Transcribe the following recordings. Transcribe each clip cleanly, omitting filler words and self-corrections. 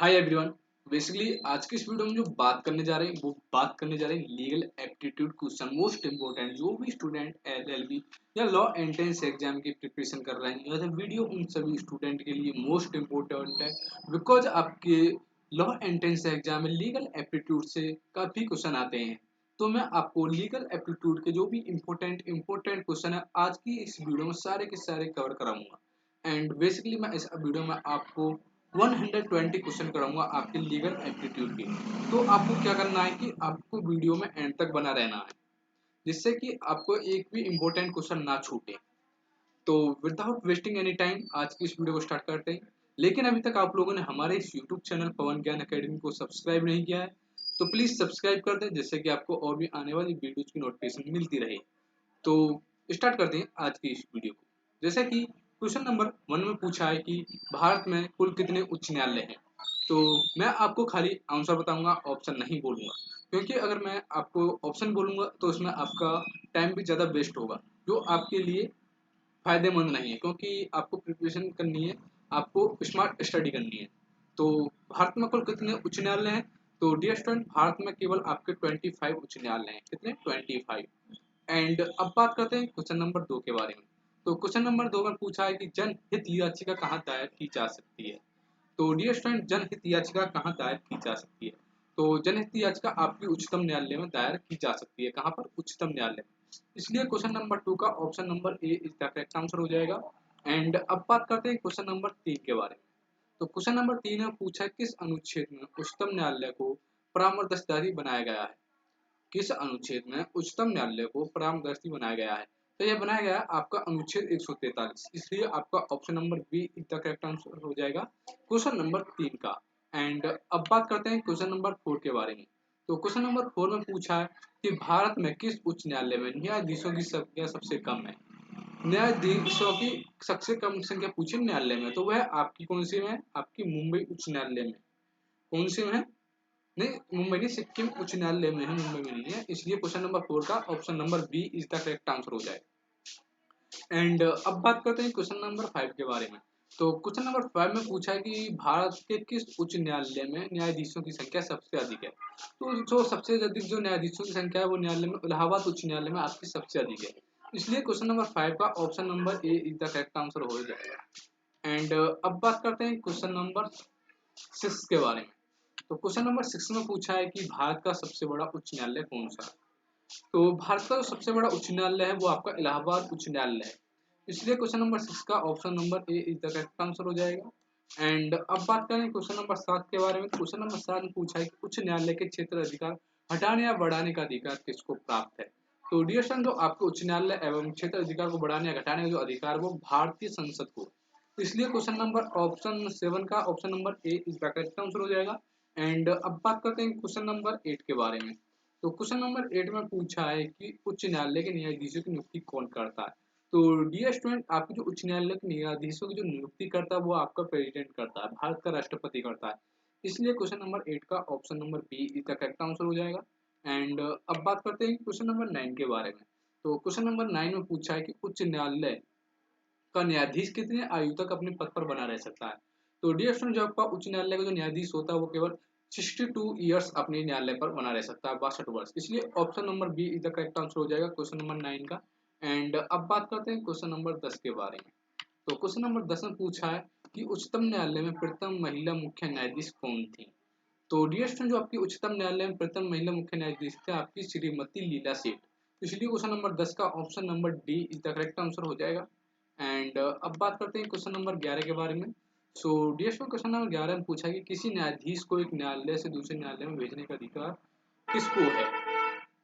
Hi everyone. Basically आज की इस वीडियो में जो बात करने जा रहे हैं वो बात करने जा रहे हैं legal aptitude question most important जो भी स्टूडेंट एलएलबी या लॉ एंट्रेंस एग्जाम की प्रिपरेशन कर रहे हैं। यह वीडियो उन सभी स्टूडेंट के लिए मोस्ट इंपोर्टेंट है बिकॉज आपके लॉ एंट्रेंस एग्जाम में लीगल एप्टीट्यूड से काफी क्वेश्चन आते हैं। तो मैं आपको लीगल एप्टीट्यूड के जो भी इंपॉर्टेंट क्वेश्चन है आज की इस वीडियो में सारे के सारे कवर कराऊंगा। एंड बेसिकली मैं इस वीडियो में आपको 120 क्वेश्चन कराऊंगा आपके लीगल एप्टीट्यूड के। तो आपको क्या करना है कि आपको वीडियो में एंड तक बना रहना है जिससे कि आपको एक भी इंपॉर्टेंट क्वेश्चन ना छूटे। तो विदाउट वेस्टिंग एनी टाइम आज की इस वीडियो को स्टार्ट करते हैं। लेकिन अभी तक आप लोगों ने हमारे इस यूट्यूब चैनल पवन ज्ञान अकेडमी को सब्सक्राइब नहीं किया है तो प्लीज सब्सक्राइब कर दें जिससे कि आपको और भी आने वाली वीडियोज की नोटिफिकेशन मिलती रहे। तो स्टार्ट करते हैं आज की इस वीडियो को। जैसे कि क्वेश्चन नंबर 1 में पूछा है कि भारत में कुल कितने उच्च न्यायालय हैं। तो मैं आपको खाली आंसर बताऊंगा, ऑप्शन नहीं बोलूंगा, क्योंकि अगर मैं आपको ऑप्शन बोलूंगा तो उसमें आपका टाइम भी ज़्यादा वेस्ट होगा जो आपके लिए फायदेमंद नहीं है, क्योंकि आपको प्रिपरेशन करनी है, आपको स्मार्ट स्टडी करनी है। तो भारत में कुल कितने उच्च न्यायालय हैं। तो डियर स्टूडेंट, भारत में केवल आपके 25 उच्च न्यायालय हैं। कितने? 25। एंड अब बात करते हैं क्वेश्चन नंबर 2 के बारे में। तो क्वेश्चन नंबर 2 में पूछा है कि जनहित याचिका कहाँ दायर की जा सकती है। तो डियर स्टूडेंट, जनहित याचिका कहाँ दायर की जा सकती है। तो जनहित याचिका आपकी उच्चतम न्यायालय में दायर की जा सकती है। कहाँ पर? उच्चतम न्यायालय में। इसलिए क्वेश्चन नंबर 2 का option number A is the correct answer हो जाएगा। एंड अब बात करते हैं क्वेश्चन नंबर 3 के बारे में। तो क्वेश्चन नंबर 3 में पूछा है किस अनुच्छेद में उच्चतम न्यायालय को परामर्शदारी बनाया गया है। किस अनुच्छेद में उच्चतम न्यायालय को परामर्शदारी बनाया गया है। तो यह बनाया गया है आपका अनुच्छेद 143। इसलिए आपका option number B is the correct answer हो जाएगा क्वेश्चन नंबर 3 का। एंड अब बात करते हैं क्वेश्चन नंबर 4 के बारे में। तो क्वेश्चन नंबर 4 में पूछा है कि भारत में किस उच्च न्यायालय में न्यायाधीशों की संख्या सबसे कम है। न्यायाधीशों की सबसे कम संख्या पूछी न्यायालय में, तो वह आपकी कौन सी में है? आपकी मुंबई उच्च न्यायालय में। कौन सी में है? नहीं, मुंबई नहीं, सिक्किम उच्च न्यायालय में है, मुंबई में नहीं है। इसलिए क्वेश्चन नंबर 4 का option number B is the correct answer हो जाएगा। एंड अब बात करते हैं क्वेश्चन नंबर 5 के बारे में। तो क्वेश्चन नंबर 5 में पूछा है कि भारत के किस उच्च न्यायालय में न्यायाधीशों की संख्या सबसे अधिक है। तो जो सबसे अधिक जो न्यायाधीशों की संख्या है वो न्यायालय में इलाहाबाद उच्च न्यायालय में आपकी सबसे अधिक है। इसलिए क्वेश्चन नंबर 5 का option number A is the correct answer हो जाएगा। एंड अब बात करते हैं क्वेश्चन नंबर 6 के बारे में। तो क्वेश्चन नंबर 6 में पूछा है कि भारत का सबसे बड़ा उच्च न्यायालय कौन सा है। तो भारत का जो सबसे बड़ा उच्च न्यायालय है वो आपका इलाहाबाद उच्च न्यायालय है। इसलिए क्वेश्चन नंबर 6 का option number A is the correct answer हो जाएगा। एंड अब बात करें क्वेश्चन नंबर 7 के बारे में। क्वेश्चन नंबर 7 में पूछा है कि उच्च न्यायालय के क्षेत्र अधिकार हटाने या बढ़ाने का अधिकार किसको प्राप्त है। तो डियर स्टूडेंट, जो आपको उच्च न्यायालय एवं क्षेत्र अधिकार को बढ़ाने या घटाने का जो अधिकार वो भारतीय संसद को। इसलिए क्वेश्चन नंबर ऑप्शन 7 का option number A is the correct answer हो जाएगा। एंड अब बात करते हैं क्वेश्चन नंबर 8 के बारे में। तो क्वेश्चन नंबर 8 में पूछा है कि उच्च न्यायालय के न्यायाधीशों की नियुक्ति कौन करता है। तो डियर स्टूडेंट, आपकी जो उच्च न्यायालय के न्यायाधीशों की जो नियुक्ति करता है वो आपका प्रेसिडेंट करता है, भारत का राष्ट्रपति करता है। इसलिए क्वेश्चन नंबर 8 का option number B is the correct answer हो जाएगा। एंड अब बात करते हैं क्वेश्चन नंबर 9 के बारे में। तो क्वेश्चन नंबर 9 में पूछा है कि उच्च न्यायालय का न्यायाधीश कितने आयु तक अपने पद पर बना रह सकता है। तो डियर स्टूडेंट, जो आपका उच्च न्यायालय का जो न्यायाधीश होता है वो केवल 62 ईयर्स अपने न्यायालय पर बना रह सकता है, 62 वर्ष। इसलिए option number B is the correct answer हो जाएगा क्वेश्चन नंबर 9 का। एंड अब बात करते हैं क्वेश्चन नंबर 10 के बारे में। तो क्वेश्चन नंबर 10 में पूछा है कि उच्चतम न्यायालय में प्रथम महिला मुख्य न्यायाधीश कौन थी। तो डियर स्टूडेंट, जो आपकी उच्चतम न्यायालय में प्रथम महिला मुख्य न्यायाधीश थे आपकी श्रीमती लीला सेठ। तो इसलिए क्वेश्चन नंबर 10 का option number D is the correct answer हो जाएगा। एंड अब बात करते हैं क्वेश्चन नंबर 11 के बारे में। So dear student, question number 11 में पूछा है कि किसी न्यायाधीश को एक न्यायालय से दूसरे न्यायालय में भेजने का अधिकार किसको है।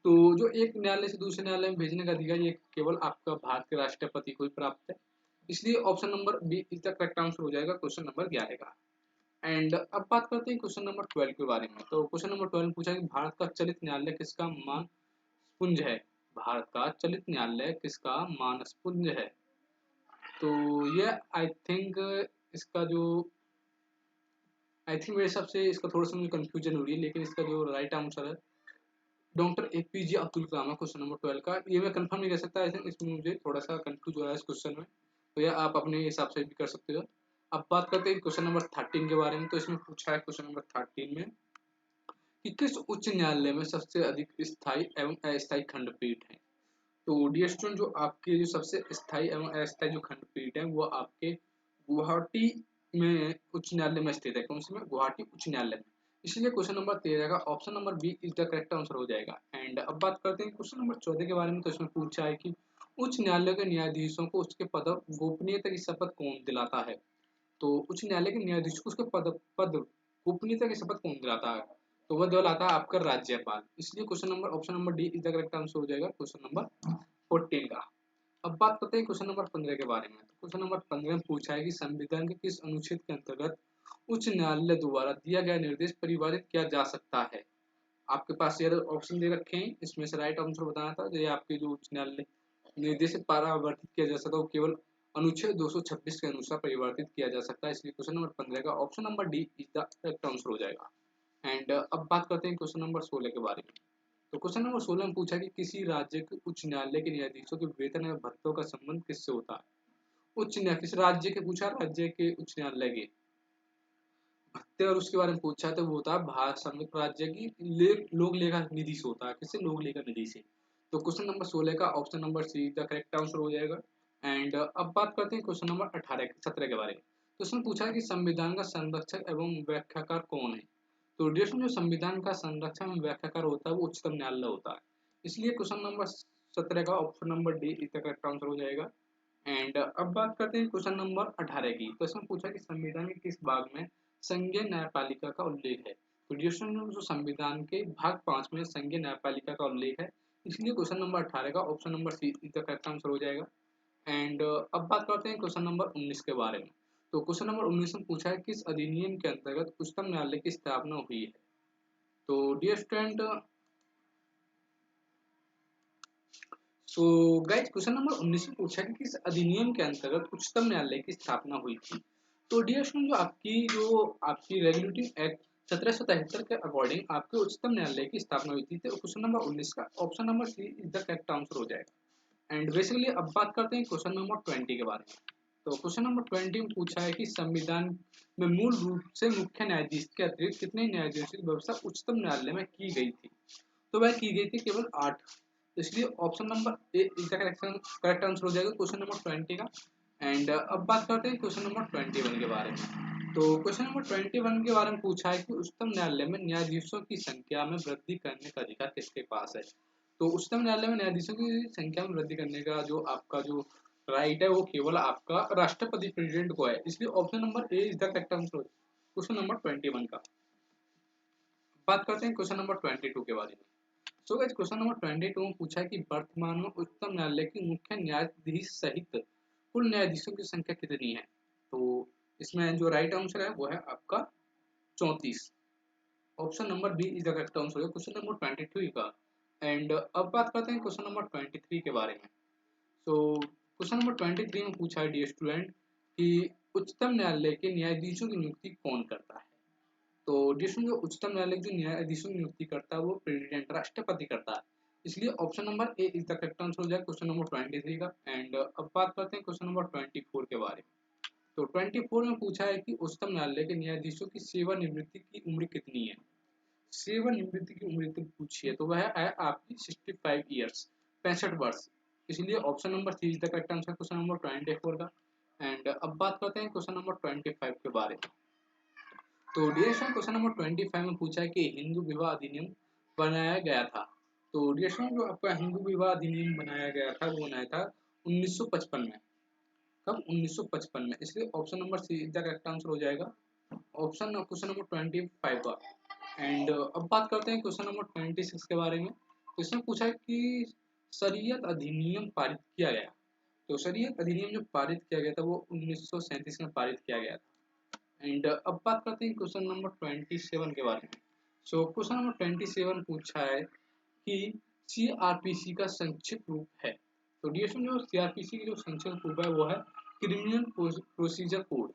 तो जो एक न्यायालय से दूसरे न्यायालय में भेजने का अधिकार ये केवल आपका भारत के राष्ट्रपति को ही प्राप्त है। इसलिए option number B is the correct answer हो जाएगा क्वेश्चन नंबर 11 का। एंड अब बात करते हैं क्वेश्चन नंबर 12 के बारे में। तो क्वेश्चन नंबर 12 में पूछा है कि भारत का चलित न्यायालय किसका मानसपुंज है। भारत का चलित न्यायालय किसका मानसपुंज है। तो ये आई थिंक इसका जो आई थिंक मेरे हिसाब से इसका थोड़ा सा मुझे कंफ्यूजन हो रही है, लेकिन इसका जो राइट आंसर है डॉक्टर एपीजे अब्दुल कलाम है क्वेश्चन नंबर 12 का। ये मैं कंफर्म नहीं कर सकता, आई थिंक इसमें मुझे थोड़ा सा कंफ्यूज हो रहा है इस क्वेश्चन में। तो यह आप अपने हिसाब से भी कर सकते हो। अब बात करते हैं क्वेश्चन नंबर 13 के बारे में। तो इसमें पूछा है क्वेश्चन नंबर 13 में कि किस उच्च न्यायालय में सबसे अधिक स्थायी एवं अस्थायी खंडपीठ है। तो डियर स्टूडेंट, जो आपके जो सबसे स्थायी एवं अस्थायी जो खंडपीठ है वो आपके गुवाहाटी में उच्च न्यायालय में स्थित है। कौन से में? गुवाहाटी उच्च न्यायालय में। इसलिए क्वेश्चन नंबर 13 का option number B is the correct answer हो जाएगा। एंड अब बात करते हैं क्वेश्चन नंबर 14 के बारे में। तो इसमें पूछा है कि उच्च न्यायालय के न्यायाधीशों को उसके पद गोपनीयता की शपथ कौन दिलाता है। तो उच्च न्यायालय के न्यायाधीश को उसके पद गोपनीयता की शपथ कौन दिलाता है। तो वह दिलाता है आपका राज्यपाल। इसलिए question number option number D is the correct answer हो जाएगा क्वेश्चन नंबर 14 का। अब बात करते हैं क्वेश्चन नंबर 15 के बारे में। तो क्वेश्चन नंबर 15 में पूछा है कि संविधान के किस अनुच्छेद के अंतर्गत उच्च न्यायालय द्वारा दिया गया निर्देश परिवर्तित किया जा सकता है। आपके पास ये ऑप्शन दे रखे हैं, इसमें से राइट आंसर बताना था। तो ये आपके जो उच्च न्यायालय निर्देश परावर्तित किया जा सकता है वो केवल अनुच्छेद 226 के अनुसार परिवर्तित किया जा सकता है। इसलिए क्वेश्चन नंबर 15 का option number D is the correct answer हो जाएगा। एंड अब बात करते हैं क्वेश्चन नंबर 16 के बारे में। तो क्वेश्चन नंबर 16 में पूछा कि किसी राज्य के उच्च न्यायालय के न्यायाधीशों के वेतन एवं भत्तों का संबंध किससे होता है। उच्च न्याय किस राज्य के पूछा, राज्य के उच्च न्यायालय के भत्ते और उसके बारे में पूछा तो वो होता है भारत संयुक्त राज्य की लोक लेखा निधि से होता है। किससे? लोक लेखा निधि से। तो क्वेश्चन नंबर 16 का option number see the correct answer हो जाएगा। एंड अब बात करते हैं क्वेश्चन नंबर 17 के बारे में। तो इसमें पूछा है कि संविधान का संरक्षक एवं व्याख्याकार कौन है। तो देश में जो संविधान का संरक्षक एवं व्याख्याकार होता है वो उच्चतम न्यायालय होता है। इसलिए क्वेश्चन नंबर 17 का ऑप्शन नंबर डी इसका करेक्ट आंसर हो जाएगा। एंड अब बात करते हैं क्वेश्चन नंबर 18 की। तो इसमें पूछा कि संविधान के किस भाग में संघीय न्यायपालिका का उल्लेख है। तो जो संविधान के भाग 5 में संघीय न्यायपालिका का उल्लेख है। इसलिए क्वेश्चन नंबर 18 का ऑप्शन नंबर सी इसका करेक्ट आंसर हो जाएगा। एंड अब बात करते हैं क्वेश्चन नंबर 19 के बारे में। तो क्वेश्चन नंबर 19 में पूछा है किस अधिनियम के अंतर्गत उच्चतम न्यायालय की स्थापना हुई है। तो dear student, so guys question number 19 में पूछा है कि किस अधिनियम के अंतर्गत उच्चतम न्यायालय की स्थापना हुई थी। तो डियर स्टूडेंट, जो आपकी रेगुलेटिंग एक्ट 1773 के अकॉर्डिंग आपके उच्चतम न्यायालय की स्थापना हुई थी। तो क्वेश्चन नंबर 19 का option number C is the correct answer हो जाएगा। एंड बेसिकली अब बात करते हैं क्वेश्चन नंबर 20 के बारे में। तो क्वेश्चन नंबर 20 में पूछा है कि संविधान में मूल रूप से मुख्य न्यायाधीश के अतिरिक्त कितने न्यायाधीशों की व्यवस्था उच्चतम न्यायालय में की गई थी। तो वह की गई थी केवल 8। इसलिए ऑप्शन नंबर ए इसका करेक्ट आंसर हो जाएगा क्वेश्चन नंबर 20 का। एंड अब बात करते हैं क्वेश्चन नंबर 21 के बारे में। तो क्वेश्चन नंबर 21 के बारे में पूछा है कि उच्चतम न्यायालय में न्यायाधीशों की संख्या में वृद्धि करने का अधिकार किसके पास है। तो उच्चतम न्यायालय में न्यायाधीशों की संख्या में वृद्धि करने का जो आपका जो राइट है वो केवल आपका राष्ट्रपति प्रेसिडेंट को है। इसलिए option number A is the correct answer question number 21 का। बात करते हैं क्वेश्चन नंबर 22 के बारे में। सो गाइस क्वेश्चन नंबर 22 में पूछा है कि वर्तमान में उच्चतम न्यायालय के मुख्य न्यायाधीश सहित कुल न्यायाधीशों की संख्या कितनी है। तो इसमें जो राइट आंसर है वो है आपका 34। Option number B is the correct answer है क्वेश्चन नंबर 22 का। एंड अब बात करते हैं क्वेश्चन नंबर 23 के बारे में। तो क्वेश्चन नंबर 23 में पूछा है डियर स्टूडेंट कि उच्चतम न्यायालय के न्यायाधीशों की नियुक्ति कौन करता है। तो जिसमें जो उच्चतम न्यायालय जो न्यायाधीशों की नियुक्ति करता है वो प्रेसिडेंट राष्ट्रपति करता है। इसलिए option number A is the correct answer हो जाएगा क्वेश्चन नंबर 23 का। एंड अब बात करते हैं क्वेश्चन नंबर 24 के बारे में। तो 24 में पूछा है कि उच्चतम न्यायालय के न्यायाधीशों की सेवानिवृत्ति की उम्र कितनी है। सेवानिवृत्ति की उम्र तो पूछी है तो वह है आपकी 65 ईयर्स, 65 वर्ष। इसलिए option number C is the correct answer question number 24 का। एंड अब बात करते हैं क्वेश्चन नंबर 25 के बारे में। तो डियर क्वेश्चन नंबर 25 में पूछा है कि हिंदू विवाह अधिनियम बनाया गया था। तो डियर जो आपका हिंदू विवाह अधिनियम बनाया गया था वो बनाया था 1955 में। कब? 1955 में। इसलिए option number C is the correct answer हो जाएगा ऑप्शन क्वेश्चन नंबर 25 का। एंड अब बात करते हैं क्वेश्चन नंबर 26 के बारे में। तो इसमें पूछा है कि शरीयत अधिनियम पारित किया गया। तो शरीयत अधिनियम जो पारित किया गया था वो 1937 में पारित किया गया था। एंड अब बात करते हैं क्वेश्चन नंबर 27 के बारे में। सो क्वेश्चन नंबर 27 पूछा है कि सीआरपीसी का संक्षिप्त रूप है। तो डियर जो सीआरपीसी की जो संक्षिप्त रूप है वो है criminal procedure code.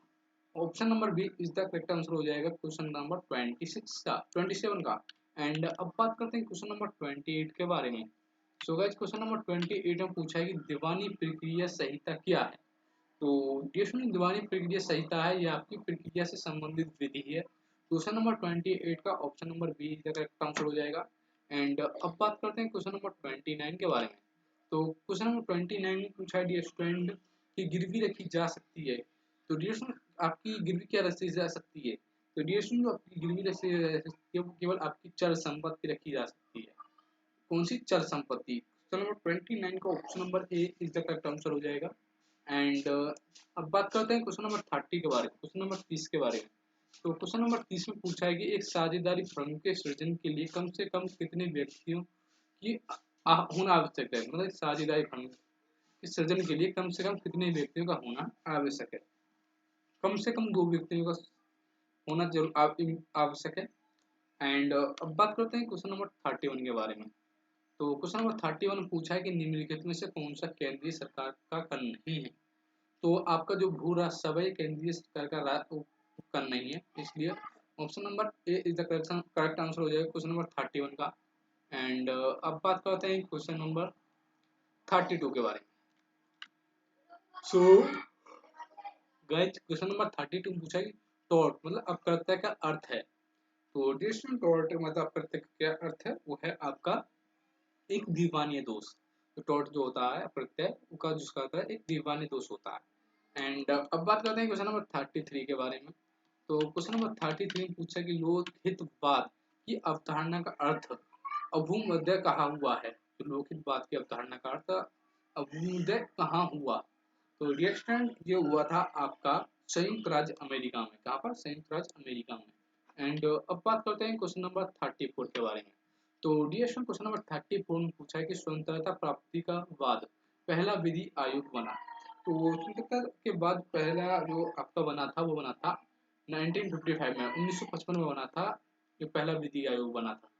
Option number B is the correct answer हो जाएगा क्वेश्चन नंबर 27 का। एंड अब बात करते हैं क्वेश्चन नंबर 28 के बारे में। सो गाइस क्वेश्चन नंबर 28 में पूछा है कि दीवानी प्रक्रिया संहिता क्या है। तो डिस्ट्रीब्यूशन दीवानी प्रक्रिया संहिता है, ये आपकी प्रक्रिया से संबंधित विधि है। क्वेश्चन नंबर 28 का option number B correct answer हो जाएगा। एंड अब बात करते हैं क्वेश्चन नंबर 29 के बारे में। तो क्वेश्चन नंबर 29 में पूछा है डियर स्टूडेंट कि गिरवी रखी जा सकती है। तो डियर स्टूडेंट आपकी गिरवी क्या रखी जा सकती है? तो डियर स्टूडेंट जो आपकी गिरवी रखी जा सकती है वो केवल आपकी चल संपत्ति रखी जा सकती है। कौन सी चल संपत्ति? क्वेश्चन नंबर 29 का option number A is the correct answer हो जाएगा। एंड अब बात करते हैं क्वेश्चन नंबर 30 के बारे में, क्वेश्चन नंबर 30 के बारे में। तो क्वेश्चन नंबर 30 में पूछा है कि एक साझेदारी फर्म के सृजन के लिए कम से कम कितने व्यक्तियों की होना आवश्यक है? मतलब साझेदारी फर्म के सृजन के लिए कम से कम कितने व्यक्तियों का होना आवश्यक है? कम से कम 2 व्यक्तियों का होना जरूर आवश्यक है। एंड अब बात करते हैं क्वेश्चन नंबर 31 के बारे में। तो क्वेश्चन नंबर 31 में पूछा है कि निम्नलिखित में से कौन सा केंद्रीय सरकार का कर नहीं है? तो आपका जो भू राजस्व है केंद्रीय सरकार का उपकर नहीं है, इसलिए option number A is the correct answer हो जाएगा क्वेश्चन नंबर 31 का। एंड अब बात करते हैं क्वेश्चन नंबर 32 के बारे में। सो गाइस क्वेश्चन नंबर 32 में पूछा है कि टॉर्ट मतलब अपकृत्य का अर्थ है। तो डिस्ट्रीब्यूशन टॉर्ट मतलब अपकृत्य का क्या अर्थ है? वो है आपका एक दीवानीय दोष। तो टॉर्ट जो होता है अपकृत्य का जिसका होता है एक दीवानीय दोष होता है। एंड अब बात करते हैं क्वेश्चन नंबर 33 के बारे में। तो क्वेश्चन नंबर 33 में पूछा कि लोकहितवाद की अवधारणा का अर्थ अभ्युदय कहाँ हुआ है? तो लोकहितवाद की अवधारणा का अर्थ अभ्युदय कहाँ हुआ? तो रिएक्शन ये हुआ था आपका संयुक्त राज्य अमेरिका में। कहाँ पर? संयुक्त राज्य अमेरिका में। एंड अब बात करते हैं क्वेश्चन नंबर 34 के बारे में। तो रिएक्शन क्वेश्चन नंबर 34 में पूछा है कि स्वतंत्रता प्राप्ति का बाद पहला विधि आयोग बना। तो स्वतंत्रता के बाद पहला जो आपका बना था वो बना था 1955 में, 1955 में बना था जो पहला विधि आयोग बना था।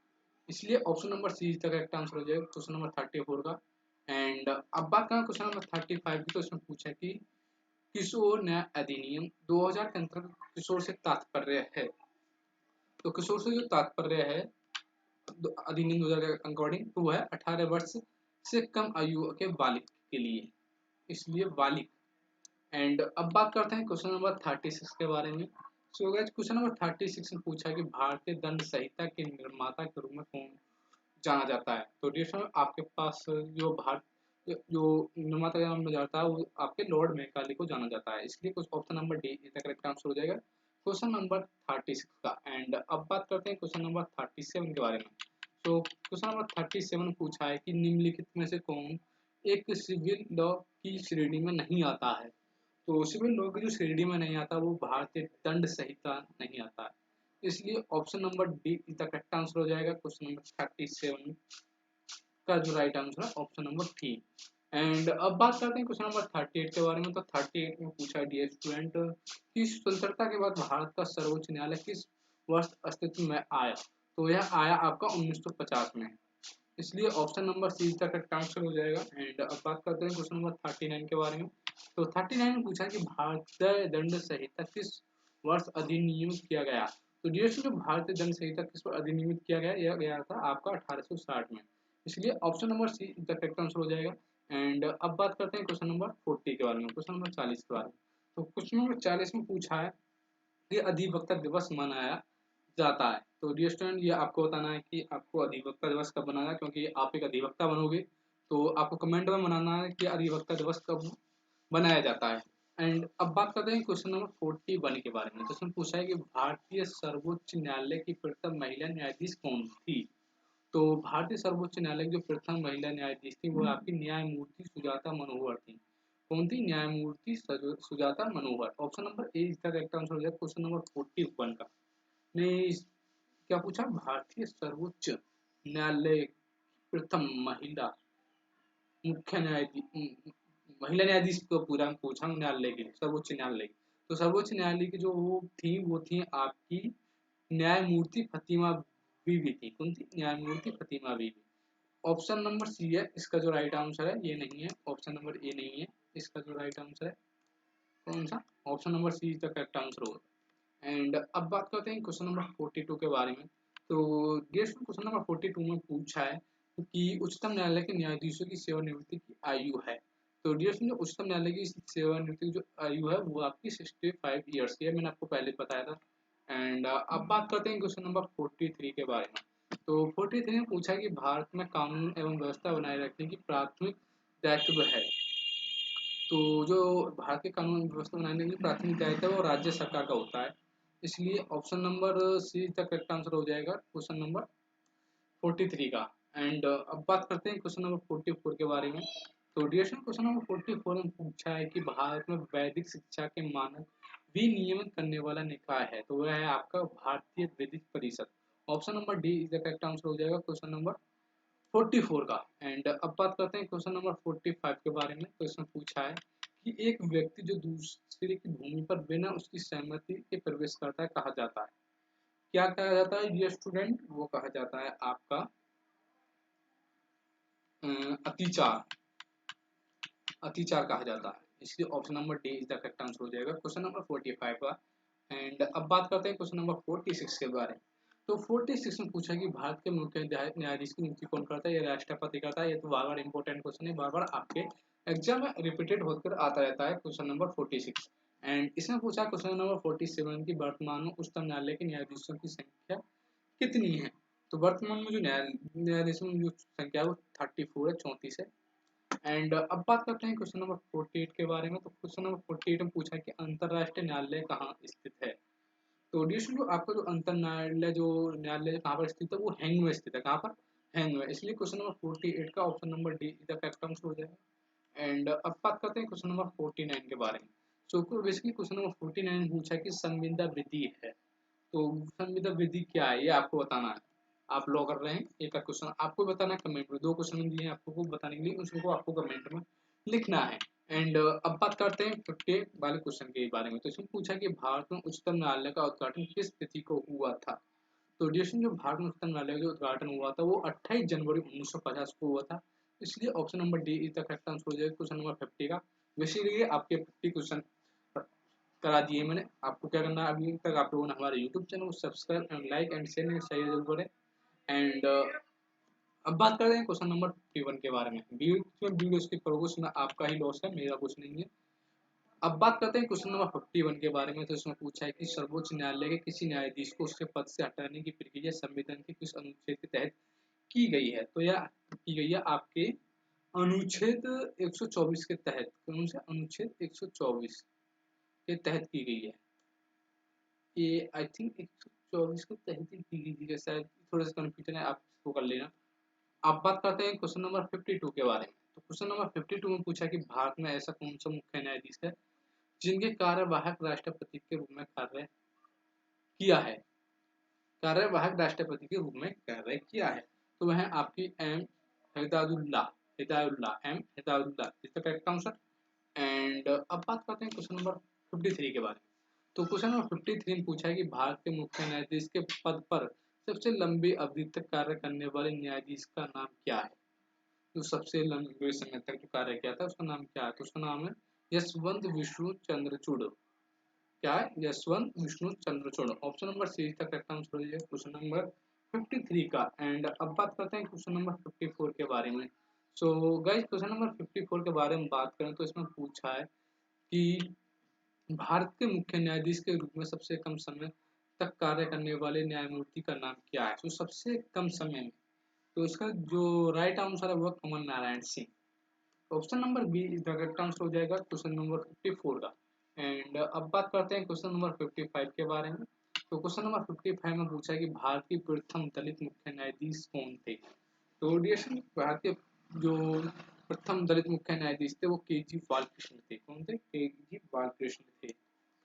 इसलिए ऑप्शन नंबर सी इसका करेक्ट आंसर हो जाएगा क्वेश्चन नंबर 34 का। एंड अब बात करें क्वेश्चन नंबर 35 की। तो इसमें पूछा है कि किशोर न्याय अधिनियम 2000 के अंतर्गत किशोर से तात्पर्य है। तो किशोर से जो तात्पर्य है अधिनियम 2000 के अकॉर्डिंग तो है 18 वर्ष से कम आयु के बालिक के लिए, इसलिए बालिक। एंड अब बात करते हैं क्वेश्चन नंबर 36 के बारे में। सो गाइस क्वेश्चन नंबर 36 में पूछा है कि भारतीय दंड संहिता के निर्माता के रूप में कौन जाना जाता है? तो डियर आपके पास जो जो निर्माता का नाम जाता है वो आपके लॉर्ड मैकाले को जाना जाता है, इसलिए कुछ ऑप्शन नंबर डी इसका करेक्ट आंसर हो जाएगा क्वेश्चन नंबर 36 का। एंड अब बात करते हैं क्वेश्चन नंबर 37 के बारे में। तो क्वेश्चन नंबर 37 पूछा है कि निम्नलिखित में से कौन एक सिविल लॉ की श्रेणी में नहीं आता है? तो सिविल लॉ की जो श्रेणी में नहीं आता वो भारतीय दंड संहिता नहीं आता है, इसलिए option number D is the correct answer हो जाएगा क्वेश्चन नंबर 37 का जो राइट आंसर है ऑप्शन नंबर डी। एंड अब बात करते हैं क्वेश्चन नंबर 38 के बारे में। तो 38 में पूछा है डियर स्टूडेंट कि स्वतंत्रता के बाद भारत का सर्वोच्च न्यायालय किस वर्ष अस्तित्व में आया? तो यह आया आपका 1950 में, इसलिए ऑप्शन नंबर सी का करेक्ट आंसर हो जाएगा। एंड अब बात करते हैं क्वेश्चन नंबर 39 के बारे में। तो 39 में पूछा है कि भारतीय दंड संहिता किस वर्ष अधिनियमित किया गया? तो डियर स्टूडेंट भारतीय दंड संहिता किस वर्ष अधिनियमित किया गया? यह गया था आपका 1860 में, इसलिए option number see the correct answer हो जाएगा। एंड अब बात करते हैं क्वेश्चन नंबर 40 के बारे में, क्वेश्चन नंबर 40 के बारे में। तो क्वेश्चन नंबर 40 में पूछा है कि अधिवक्ता दिवस मनाया जाता है। तो डियर स्टूडेंट ये आपको बताना है कि आपको अधिवक्ता दिवस कब मनाना है, क्योंकि आप एक अधिवक्ता बनोगे तो आपको कमेंट में मनाना है कि अधिवक्ता दिवस कब बनाया जाता है। एंड अब बात करते हैं क्वेश्चन नंबर 41 के बारे में। तो इसमें पूछा है कि भारतीय सर्वोच्च न्यायालय की प्रथम महिला न्यायाधीश कौन थी? तो भारतीय सर्वोच्च न्यायालय की जो प्रथम महिला न्यायाधीश थी वो आपकी न्यायमूर्ति सुजाता मनोहर थी। कौन थी? न्यायमूर्ति सुजाता मनोहर। ऑप्शन नंबर ए इसका करेक्ट आंसर हो जाएगा क्वेश्चन नंबर 41 का। ने क्या पूछा? भारतीय सर्वोच्च न्यायालय प्रथम महिला मुख्य न्यायाधीश महिला न्यायाधीश को पूरा पूछा न्यायालय के सर्वोच्च न्यायालय। तो सर्वोच्च न्यायालय की जो वो थी आपकी न्यायमूर्ति फतिमा बीबी थी। कौन थी? न्यायमूर्ति फतिमा बीबी। ऑप्शन नंबर सी है इसका जो राइट आंसर है, ये नहीं है, ऑप्शन नंबर ए नहीं है इसका जो राइट आंसर है। कौन सा? Option number C is the correct answer होगा। एंड अब बात करते हैं क्वेश्चन नंबर 42 के बारे में। तो क्वेश्चन नंबर 42 में पूछा है कि उच्चतम न्यायालय के न्यायाधीशों की सेवानिवृत्ति की आयु है। तो डियर जो उच्चतम न्यायालय की सेवानिवृत्ति की जो आयु है वो आपकी 65 ईयर्स की है, मैंने आपको पहले बताया था। एंड अब बात करते हैं क्वेश्चन नंबर 43 के बारे में। तो 43 में पूछा कि भारत में कानून एवं व्यवस्था बनाए रखने की प्राथमिक दायित्व है। तो जो भारत के कानून व्यवस्था बनाने की प्राथमिक दायित्व है वो राज्य सरकार का होता है। इसलिए option number see the correct answer हो जाएगा क्वेश्चन नंबर 43 का। एंड अब बात करते हैं क्वेश्चन नंबर 44 के बारे में। तो डियर क्वेश्चन नंबर 44 में पूछा है कि भारत में वैदिक शिक्षा के मानक विनियमित करने वाला निकाय है, तो वह है आपका भारतीय वैदिक परिषद। Option number D is the correct answer हो जाएगा क्वेश्चन नंबर 44 का। एंड अब बात करते हैं क्वेश्चन नंबर 45 के बारे में। तो इसमें पूछा है कि एक व्यक्ति जो दूसरे की भूमि पर बिना उसकी सहमति के प्रवेश करता है कहा जाता है, क्या कहा जाता है ये स्टूडेंट? वो कहा जाता है आपका अतिचार। अतिचार कहा जाता है, इसलिए option number D is the correct answer हो जाएगा क्वेश्चन नंबर 45 का। एंड अब बात करते हैं क्वेश्चन नंबर 46 के बारे में। तो 46 में पूछा कि भारत के मुख्य न्यायाधीश की नियुक्ति कौन करता है? ये राष्ट्रपति करता है। ये तो बार बार इंपॉर्टेंट क्वेश्चन है, बार बार आपके एग्जाम में रिपीटेड होकर आता रहता है क्वेश्चन नंबर 46। एंड इसमें पूछा क्वेश्चन नंबर 47 की वर्तमान में उच्चतम न्यायालय के न्यायाधीशों की संख्या कितनी है? तो वर्तमान में जो न्यायाधीशों की जो संख्या है वो 34 है, 34 है। एंड अब बात करते हैं क्वेश्चन नंबर 48 के बारे में। तो क्वेश्चन नंबर 48 में पूछा कि अंतरराष्ट्रीय न्यायालय कहाँ स्थित है? तो डिस्ट्रिक्ट जो आपका जो अंतर न्यायालय जो न्यायालय कहाँ पर स्थित है वो हैंग में स्थित है। कहाँ पर? हैंग में। इसलिए क्वेश्चन नंबर 48 का option number D is the correct answer हो जाएगा। एंड अब बात करते हैं क्वेश्चन नंबर 49 के बारे में। सो बेसिकली क्वेश्चन नंबर 49 में पूछा कि संविदा विधि है, तो संविदा विधि क्या है ये आपको बताना है। आप लॉ कर रहे हैं, एक क्वेश्चन आपको बताना है कमेंट में। दो क्वेश्चन दिए हैं आपको बताने के लिए, उसको आपको कमेंट में लिखना है। एंड अब बात करते हैं 50 वाले क्वेश्चन के बारे में। तो इसमें पूछा कि भारत में उच्चतम न्यायालय का उद्घाटन किस तिथि को हुआ था? तो डिस्ट्रिक्ट जो भारत में उच्चतम न्यायालय का उद्घाटन हुआ था वो 28 जनवरी 1950 को हुआ था। इसलिए option number D is the correct answer हो जाएगा क्वेश्चन नंबर 50 का। बेसिकली आपके 50 क्वेश्चन करा दिए मैंने। आपको क्या करना है, अभी तक आप लोगों ने हमारे यूट्यूब चैनल को subscribe and like and share जरूर करें। एंड अब बात करते हैं क्वेश्चन नंबर 51 के बारे में। वीडियो स्किप करोगे उसमें आपका ही लॉस है, मेरा कुछ नहीं है। अब बात करते हैं क्वेश्चन नंबर 51 के बारे में। तो इसमें पूछा है कि सर्वोच्च न्यायालय के किसी न्यायाधीश को उसके पद से हटाने की प्रक्रिया संविधान के किस अनुच्छेद के तहत की गई है? तो यह की गई है आपके अनुच्छेद 124 के तहत। कौन से अनुच्छेद? 124 के तहत की गई है। ये आई थिंक 124 के तहत ही की गई थी, शायद थोड़ा सा कंफ्यूजन है, आप इसको कर लेना। अब बात करते हैं क्वेश्चन नंबर 52 के बारे में। तो क्वेश्चन नंबर 52 में पूछा कि भारत में ऐसा कौन सा मुख्य न्यायाधीश है जिनके कार्यवाहक राष्ट्रपति के रूप में कार्य किया है? कार्यवाहक राष्ट्रपति के रूप में कार्य किया है, तो वह आपकी M Hidayatullah. M Hidayatullah is the correct answer. And अब बात करते हैं क्वेश्चन नंबर 53 के बारे में। तो क्वेश्चन नंबर 53 में पूछा है कि भारत के मुख्य न्यायाधीश के पद पर सबसे लंबी अवधि तक कार्य करने वाले न्यायाधीश का नाम क्या है? जो सबसे लंबे समय तक जो कार्य किया था उसका नाम क्या है? तो उसका नाम है यशवंत विष्णु चंद्रचूड़। क्या है? Yashwant Vishnu Chandrachud. Option number C का करेक्ट आंसर हो जाएगा क्वेश्चन नंबर 53 का। एंड अब बात करते हैं क्वेश्चन नंबर 54 के बारे में। सो गाइस क्वेश्चन नंबर 54 के बारे में बात करें तो इसमें पूछा है कि भारत के मुख्य न्यायाधीश के रूप में सबसे कम समय तक कार्य करने वाले न्यायमूर्ति का नाम क्या है? तो सबसे कम समय में, तो इसका जो राइट आंसर है वो Kamal Narayan Singh. Option number B is the correct answer हो जाएगा क्वेश्चन नंबर 54 का। एंड अब बात करते हैं क्वेश्चन नंबर 55 के बारे में। तो क्वेश्चन नंबर 55 में पूछा है कि भारत की प्रथम दलित मुख्य न्यायाधीश कौन थे? तो डियर भारत के जो प्रथम दलित मुख्य न्यायाधीश थे वो के जी बालकृष्ण थे। कौन थे? के जी बालकृष्ण थे।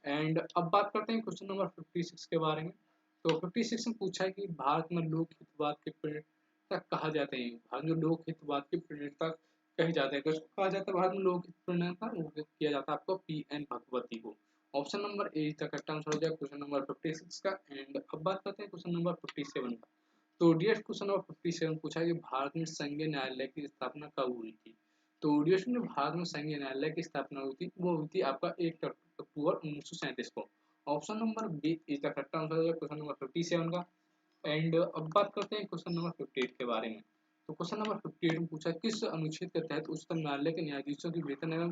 एंड अब बात करते हैं क्वेश्चन नंबर 56 के बारे में। तो 56 में पूछा है कि भारत में लोक हितवाद के प्रणेता कहा जाते हैं। भारत में लोक हितवाद के प्रणेता कहे जाते हैं, किसको कहा जाता है भारत में लोक हित प्रणेता? वो किया जाता है आपको पी एन भगवती को। ऑप्शन नंबर ए का करेक्ट आंसर हो जाएगा क्वेश्चन नंबर 56 का। एंड अब बात करते हैं क्वेश्चन नंबर 57 का। तो डियर क्वेश्चन नंबर 57 पूछा है कि भारत में संघीय न्यायालय की स्थापना कब हुई थी? तो डियर में भारत में संघीय न्यायालय की स्थापना हुई थी, वो हुई थी आपका 1 अक्टूबर 1937 को। Option number B is the correct answer है क्वेश्चन नंबर 57 का। एंड अब बात करते हैं क्वेश्चन नंबर 58 के बारे में। तो क्वेश्चन नंबर 58 में पूछा किस अनुच्छेद के तहत उच्चतम न्यायालय के न्यायाधीशों की वेतन एवं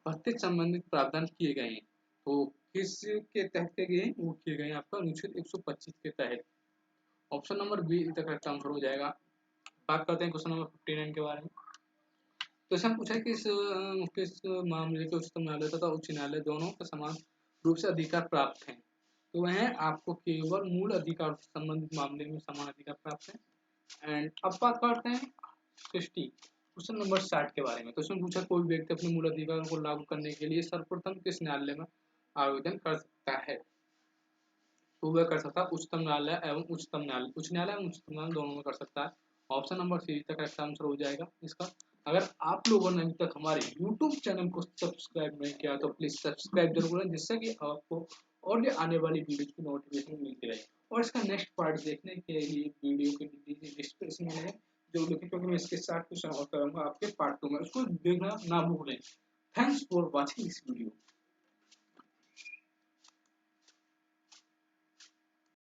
भत्ते संबंधित प्रावधान किए गए हैं। तो किस के तहत किए गए हैं, वो किए गए हैं आपका अनुच्छेद 125 के तहत। ऑप्शन नंबर बी इसका करेक्ट आंसर हो जाएगा। बात करते हैं क्वेश्चन नंबर 59 के बारे में। तो इसमें पूछा है किस मामले के उच्चतम न्यायालय तथा उच्च न्यायालय दोनों को समान रूप से अधिकार प्राप्त है। तो वह आपको केवल मूल अधिकार से संबंधित मामले में समान अधिकार प्राप्त है। एंड अब बात करते हैं 60 क्वेश्चन नंबर 60 के बारे में। तो इसमें पूछा कोई व्यक्ति अपने मूल अधिकारों को लागू करने के लिए सर्वप्रथम किस न्यायालय में आवेदन कर सकता है। तो वह कर सकता है उच्चतम न्यायालय एवं उच्चतम न्यायालय, उच्च न्यायालय एवं उच्चतम न्यायालय दोनों में कर सकता है। ऑप्शन नंबर सी तक करेक्ट आंसर हो जाएगा इसका। अगर आप लोगों ने अभी तक हमारे YouTube चैनल को सब्सक्राइब नहीं किया तो प्लीज सब्सक्राइब जरूर करें, जिससे कि आपको और भी आने वाली वीडियो की नोटिफिकेशन मिलती रहे। और इसका नेक्स्ट पार्ट देखने के लिए वीडियो के डिस्क्रिप्शन में जो लिखी, क्योंकि मैं इसके साथ क्वेश्चन और करूंगा आपके पार्ट 2 में, उसको देखना ना भूलें। Thanks for watching this video.